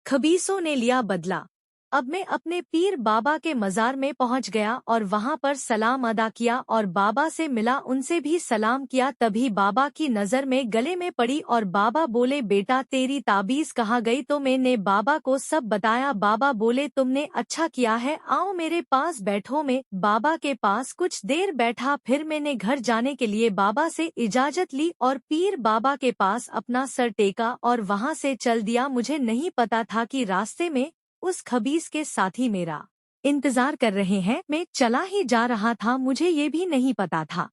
खबीसों ने लिया बदला। अब मैं अपने पीर बाबा के मजार में पहुंच गया और वहां पर सलाम अदा किया और बाबा से मिला, उनसे भी सलाम किया। तभी बाबा की नजर में गले में पड़ी और बाबा बोले, बेटा तेरी ताबीज कहाँ गई? तो मैंने बाबा को सब बताया। बाबा बोले, तुमने अच्छा किया है, आओ मेरे पास बैठो। मैं बाबा के पास कुछ देर बैठा, फिर मैंने घर जाने के लिए बाबा से इजाजत ली और पीर बाबा के पास अपना सर टेका और वहां से चल दिया। मुझे नहीं पता था कि रास्ते में उस खबीस के साथी मेरा इंतजार कर रहे हैं। मैं चला ही जा रहा था, मुझे ये भी नहीं पता था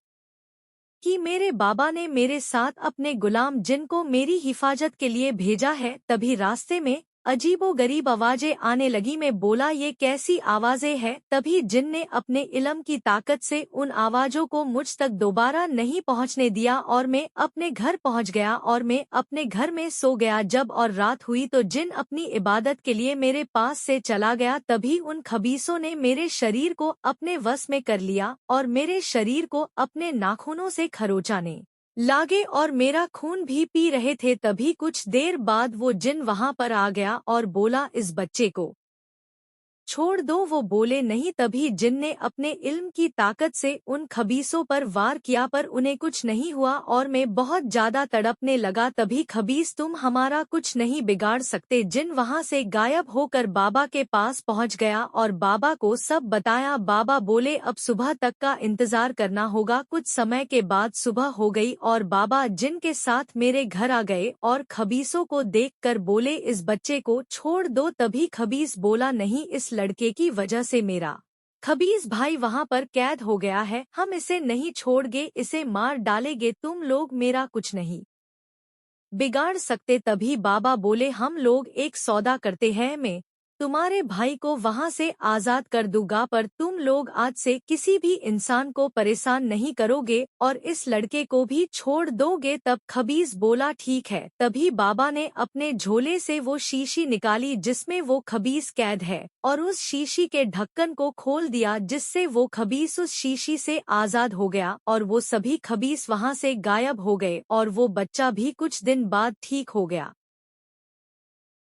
कि मेरे बाबा ने मेरे साथ अपने गुलाम जिन को मेरी हिफाजत के लिए भेजा है। तभी रास्ते में अजीबोगरीब आवाजें आने लगी। मैं बोला, ये कैसी आवाजें हैं? तभी जिन ने अपने इल्म की ताकत से उन आवाजों को मुझ तक दोबारा नहीं पहुंचने दिया और मैं अपने घर पहुंच गया और मैं अपने घर में सो गया। जब और रात हुई तो जिन अपनी इबादत के लिए मेरे पास से चला गया। तभी उन खबीसों ने मेरे शरीर को अपने वश में कर लिया और मेरे शरीर को अपने नाखूनों से खरोंचाने लागे और मेरा खून भी पी रहे थे। तभी कुछ देर बाद वो जिन वहां पर आ गया और बोला, इस बच्चे को छोड़ दो। वो बोले, नहीं। तभी जिन ने अपने इल्म की ताकत से उन खबीसों पर वार किया पर उन्हें कुछ नहीं हुआ और मैं बहुत ज्यादा तड़पने लगा। तभी खबीस, तुम हमारा कुछ नहीं बिगाड़ सकते। जिन वहां से गायब होकर बाबा के पास पहुंच गया और बाबा को सब बताया। बाबा बोले, अब सुबह तक का इंतजार करना होगा। कुछ समय के बाद सुबह हो गई और बाबा जिन के साथ मेरे घर आ गए और खबीसों को देखकर बोले, इस बच्चे को छोड़ दो। तभी खबीस बोला, नहीं, इस लड़के की वजह से मेरा खबीस भाई वहां पर कैद हो गया है, हम इसे नहीं छोड़गे, इसे मार डालेंगे। तुम लोग मेरा कुछ नहीं बिगाड़ सकते। तभी बाबा बोले, हम लोग एक सौदा करते हैं, मैं तुम्हारे भाई को वहां से आजाद कर दूंगा पर तुम लोग आज से किसी भी इंसान को परेशान नहीं करोगे और इस लड़के को भी छोड़ दोगे। तब खबीस बोला, ठीक है। तभी बाबा ने अपने झोले से वो शीशी निकाली जिसमें वो खबीस कैद है और उस शीशी के ढक्कन को खोल दिया जिससे वो खबीस उस शीशी से आजाद हो गया और वो सभी खबीस वहां से गायब हो गए और वो बच्चा भी कुछ दिन बाद ठीक हो गया।